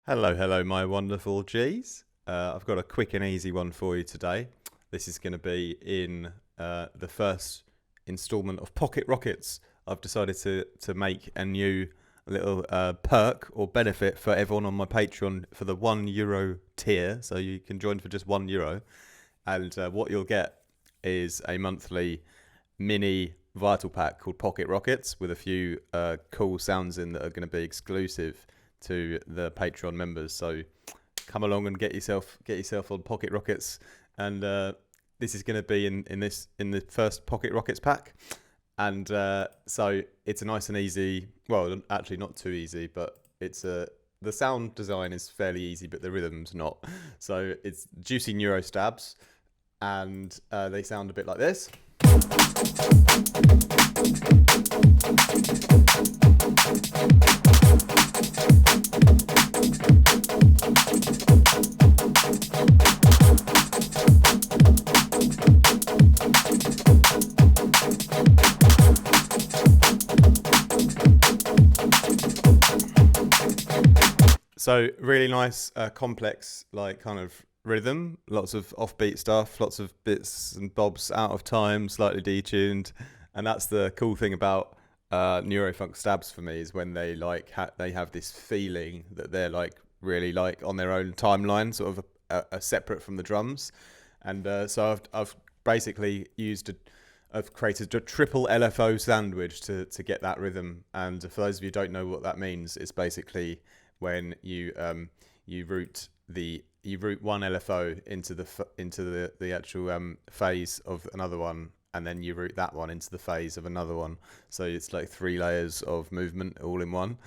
Hello, hello, my wonderful G's. I've got a quick and easy one for you today. This is going to be in the first installment of Pocket Rockets. I've decided to make a new little perk or benefit for everyone on my Patreon for the €1 tier. So you can join for just €1. And what you'll get is a monthly mini vital pack called Pocket Rockets with a few cool sounds in that are going to be exclusive to the Patreon members. So come along and get yourself on Pocket Rockets, and this is going to be in the first Pocket Rockets pack. And so it's a nice and easy, well, actually not too easy, but the sound design is fairly easy, but the rhythm's not. So it's juicy Neuro stabs, and they sound a bit like this. So really nice, complex, like kind of rhythm, lots of offbeat stuff, lots of bits and bobs out of time, slightly detuned, and that's the cool thing about neurofunk stabs for me, is when they they have this feeling that they're like really like on their own timeline, sort of separate from the drums. And so I've basically I've created a triple LFO sandwich to get that rhythm. And for those of you who don't know what that means, it's basically when you route one LFO into the actual phase of another one, and then you route that one into the phase of another one. So it's like 3 layers of movement all in one.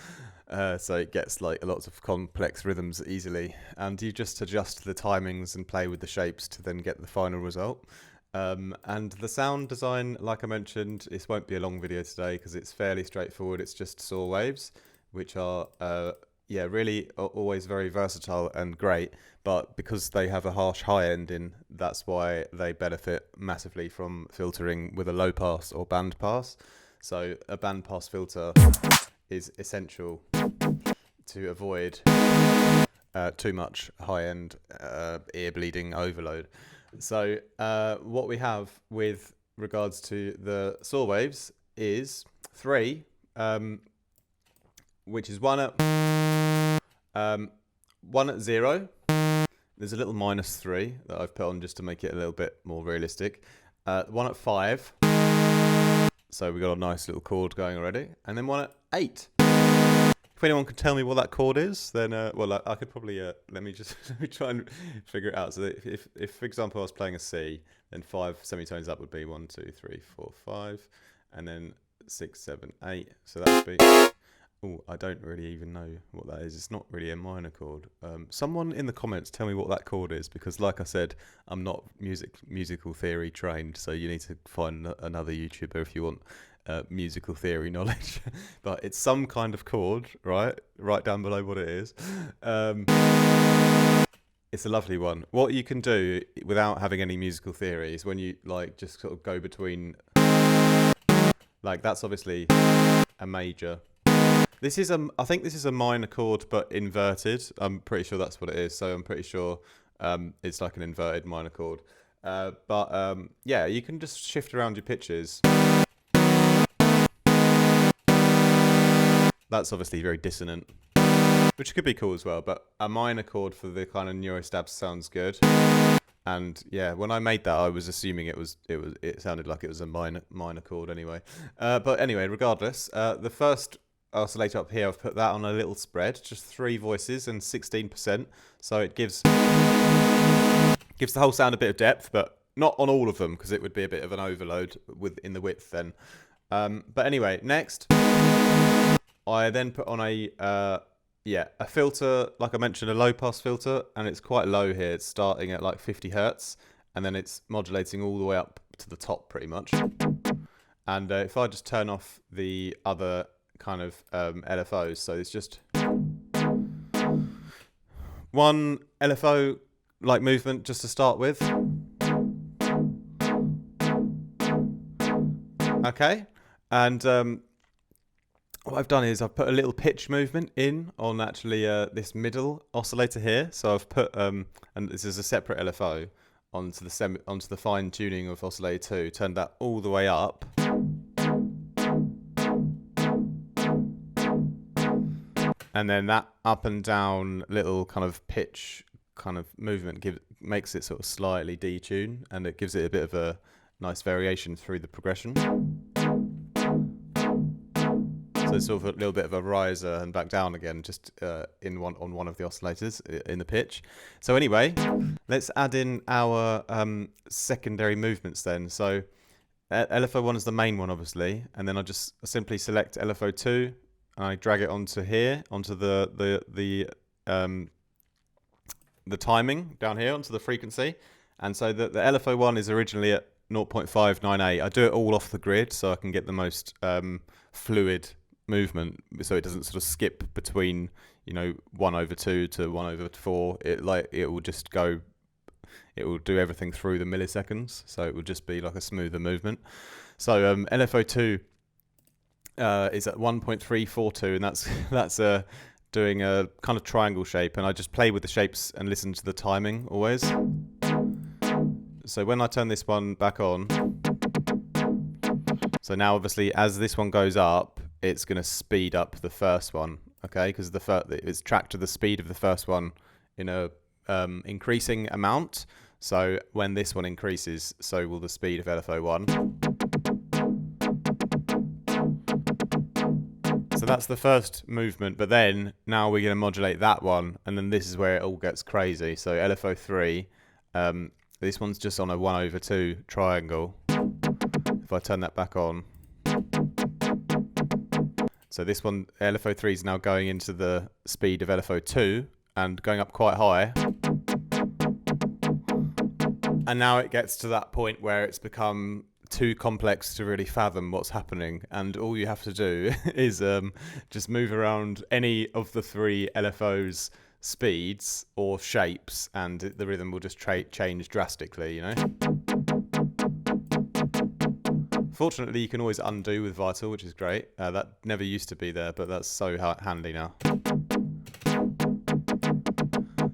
So it gets like lots of complex rhythms easily, and you just adjust the timings and play with the shapes to then get the final result. And the sound design, like I mentioned, this won't be a long video today because it's fairly straightforward. It's just saw waves, which are really always very versatile and great, but because they have a harsh high ending, that's why they benefit massively from filtering with a low pass or band pass. So a band pass filter is essential to avoid too much high end ear bleeding overload. So what we have with regards to the saw waves is 3, which is one at 0. There's a little -3 that I've put on just to make it a little bit more realistic. 1 at 5. So we got a nice little chord going already. And then 1 at 8. If anyone can tell me what that chord is, then I could probably let me try and figure it out. So if for example I was playing a C, then 5 semitones up would be 1, 2, 3, 4, 5, and then 6, 7, 8. So that would be. Oh, I don't really even know what that is. It's not really a minor chord. Someone in the comments tell me what that chord is, because like I said, I'm not musical theory trained, so you need to find another YouTuber if you want musical theory knowledge. But it's some kind of chord, right? Right down below what it is. It's a lovely one. What you can do without having any musical theory is when you like just sort of go between, like that's obviously a major. I think this is a minor chord, but inverted. I'm pretty sure that's what it is. So I'm pretty sure it's like an inverted minor chord. But you can just shift around your pitches. That's obviously very dissonant, which could be cool as well. But a minor chord for the kind of neurostabs sounds good. And yeah, when I made that, I was assuming it sounded like it was a minor chord anyway. But anyway, regardless, the first oscillator up here, I've put that on a little spread, just 3 voices and 16%. So it gives the whole sound a bit of depth, but not on all of them because it would be a bit of an overload in the width then. But anyway, next, I then put on a filter, like I mentioned, a low pass filter, and it's quite low here. It's starting at like 50 hertz, and then it's modulating all the way up to the top pretty much. And if I just turn off the other kind of LFOs, so it's just one LFO like movement just to start with. Okay, and what I've done is I've put a little pitch movement in on actually this middle oscillator here. So I've put and this is a separate LFO onto the fine tuning of oscillator 2. Turned that all the way up. And then that up and down little kind of pitch kind of movement makes it sort of slightly detune, and it gives it a bit of a nice variation through the progression. So it's sort of a little bit of a riser and back down again, just on one of the oscillators in the pitch. So anyway, let's add in our secondary movements then. So LFO1 is the main one, obviously, and then I just simply select LFO2. I drag it onto here, onto the timing down here, onto the frequency. And so the LFO1 is originally at 0.598. I do it all off the grid so I can get the most fluid movement, so it doesn't sort of skip between 1/2 to 1/4. It will just go. It will do everything through the milliseconds, so it will just be like a smoother movement. So LFO2 is at 1.342, and that's doing a kind of triangle shape, and I just play with the shapes and listen to the timing always. So when I turn this one back on, so now obviously as this one goes up, it's going to speed up the first one, okay? Because it's tracked to the speed of the first one in a increasing amount. So when this one increases, so will the speed of LFO1. So that's the first movement, but then now we're going to modulate that one, and then this is where it all gets crazy. So LFO3, this one's just on a 1/2 triangle. If I turn that back on, so this one, LFO3 is now going into the speed of LFO2 and going up quite high. And now it gets to that point where it's become too complex to really fathom what's happening, and all you have to do is just move around any of the 3 LFOs speeds or shapes, and the rhythm will just change drastically, Fortunately, you can always undo with Vital, which is great. That never used to be there, but that's so handy now.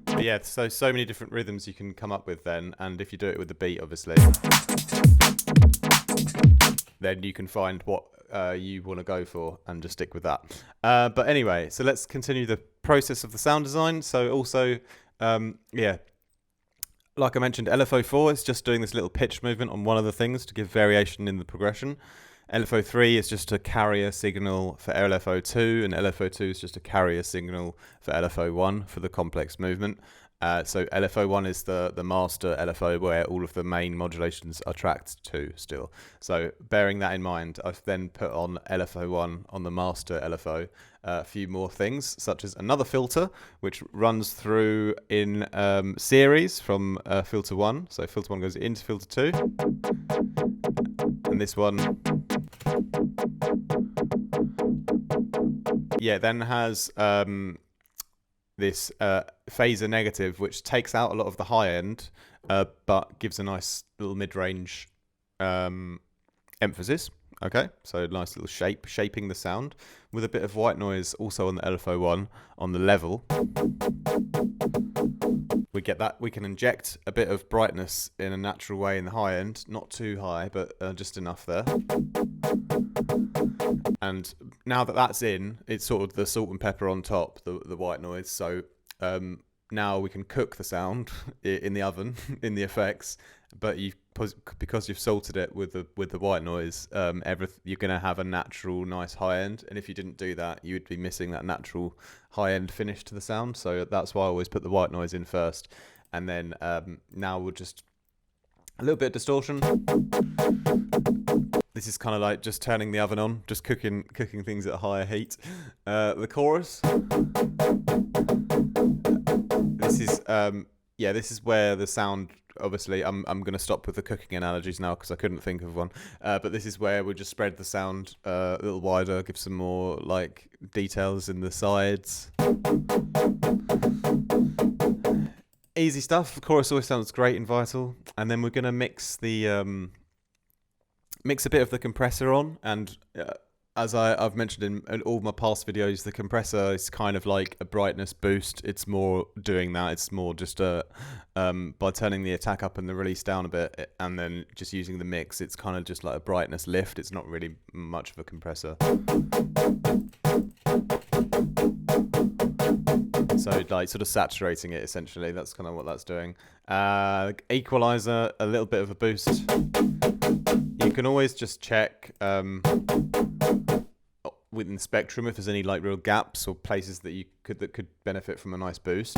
But yeah, so many different rhythms you can come up with then, and if you do it with the beat, obviously, then you can find what you want to go for and just stick with that. But anyway, so let's continue the process of the sound design. So also, like I mentioned, LFO4 is just doing this little pitch movement on one of the things to give variation in the progression. LFO3 is just a carrier signal for LFO2, and LFO2 is just a carrier signal for LFO1 for the complex movement. So LFO1 is the master LFO where all of the main modulations are tracked to still. So bearing that in mind, I've then put on LFO1 on the master LFO a few more things, such as another filter, which runs through in series from filter 1. So filter 1 goes into filter 2. And this one, then has this phaser negative, which takes out a lot of the high end, but gives a nice little mid-range emphasis. Okay, so nice little shaping the sound with a bit of white noise also on the LFO1 on the level. We get that. We can inject a bit of brightness in a natural way in the high end, not too high, but just enough there. And now that that's in, it's sort of the salt and pepper on top, the white noise. So now we can cook the sound in the oven, in the effects, but because you've salted it with the white noise, you're going to have a natural, nice high end. And if you didn't do that, you would be missing that natural high end finish to the sound. So that's why I always put the white noise in first. And then now we'll just a little bit of distortion. This is kind of like just turning the oven on, just cooking things at a higher heat. The chorus. This is where the sound. Obviously, I'm going to stop with the cooking analogies now because I couldn't think of one. But this is where we just spread the sound a little wider, give some more like details in the sides. Easy stuff. The chorus always sounds great in Vital, and then we're going to mix a bit of the compressor on, and as I've mentioned in all my past videos, the compressor is kind of like a brightness boost. It's more doing that. It's more just by turning the attack up and the release down a bit, and then just using the mix, it's kind of just like a brightness lift. It's not really much of a compressor. So like sort of saturating it essentially. That's kind of what that's doing. Equalizer, a little bit of a boost. You can always just check within the spectrum if there's any like real gaps or places that could benefit from a nice boost.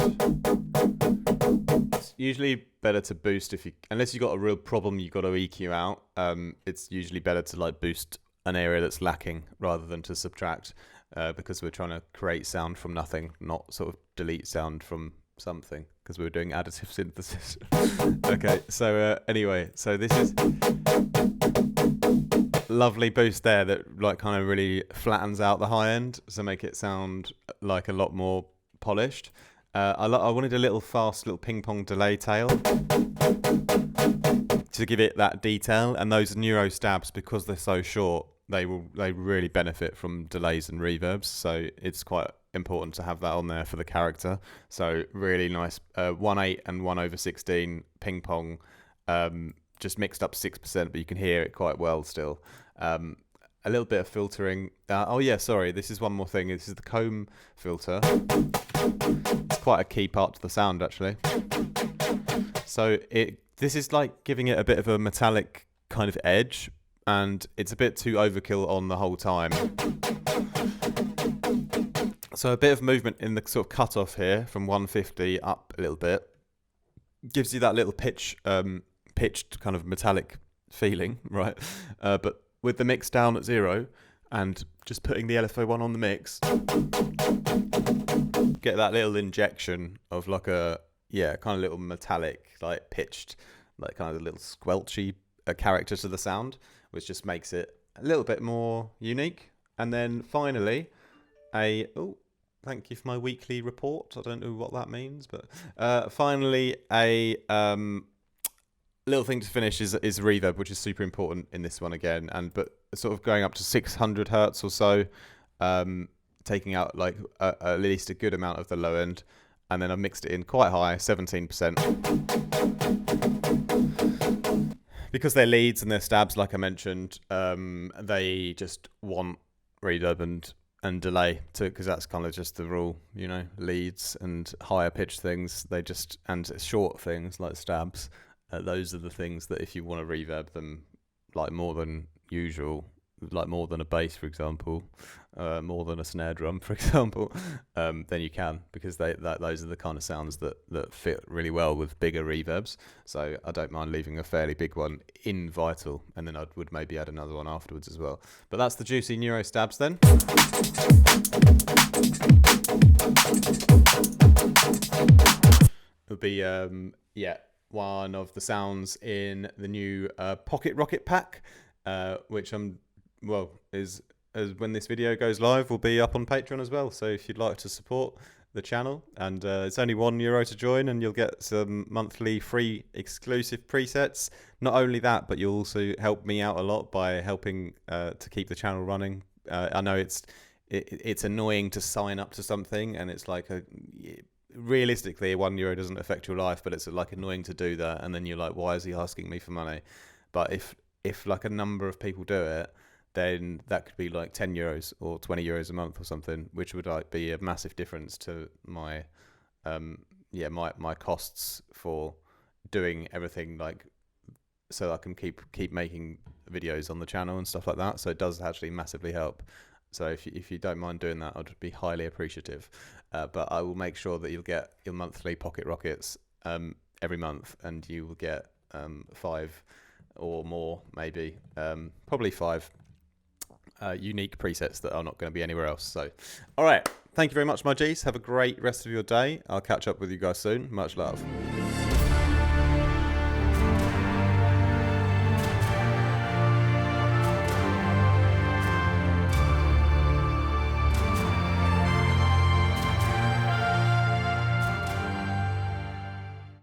It's usually better to boost unless you've got a real problem you've got to EQ out. It's usually better to like boost an area that's lacking rather than to subtract, because we're trying to create sound from nothing, not sort of delete sound from something, because we're doing additive synthesis. Okay, so anyway, so this is lovely boost there that like kind of really flattens out the high end to make it sound like a lot more polished. I wanted a little fast little ping pong delay tail to give it that detail, and those Neuro stabs, because they're so short, they really benefit from delays and reverbs, so it's quite important to have that on there for the character. So really nice 1/8 and 1/16 ping pong, just mixed up 6%, but you can hear it quite well still. A little bit of filtering. Oh yeah, sorry, this is one more thing. This is the comb filter. It's quite a key part to the sound actually. So this is like giving it a bit of a metallic kind of edge, and it's a bit too overkill on the whole time. So a bit of movement in the sort of cutoff here from 150 up a little bit gives you that little pitched kind of metallic feeling, right? But with the mix down at 0 and just putting the LFO1 on the mix, get that little injection of like a kind of little metallic, like pitched, like kind of a little squelchy character to the sound, which just makes it a little bit more unique. And then finally, thank you for my weekly report. I don't know what that means, but finally a little thing to finish is reverb, which is super important in this one again, but sort of going up to 600 hertz or so, taking out like at least a good amount of the low end, and then I mixed it in quite high, 17%. Because they're leads and they're stabs, like I mentioned, they just want reverb and delay because that's kind of just the rule, you know. Leads and higher pitched things, and short things like stabs, those are the things that if you want to reverb them like more than usual, like more than a bass, for example, more than a snare drum, for example, then you can, because those are the kind of sounds that fit really well with bigger reverbs. So I don't mind leaving a fairly big one in Vital, and then I would maybe add another one afterwards as well. But that's the juicy Neuro stabs then. It would be one of the sounds in the new Pocket Rocket pack, which is when this video goes live, will be up on Patreon as well. So if you'd like to support the channel, and it's only €1 to join, and you'll get some monthly free exclusive presets. Not only that, but you'll also help me out a lot by helping to keep the channel running. I know it's annoying to sign up to something, and it's like realistically €1 doesn't affect your life, but it's like annoying to do that, and then you're like, why is he asking me for money? But if like a number of people do it, then that could be like €10 or €20 a month or something, which would like be a massive difference to my my costs for doing everything, like so I can keep making videos on the channel and stuff like that. So it does actually massively help. So if you don't mind doing that, I'd be highly appreciative. But I will make sure that you'll get your monthly Pocket Rockets every month, and you will get 5 or more, maybe probably 5 unique presets that are not going to be anywhere else. So, all right, thank you very much, my G's. Have a great rest of your day. I'll catch up with you guys soon. Much love.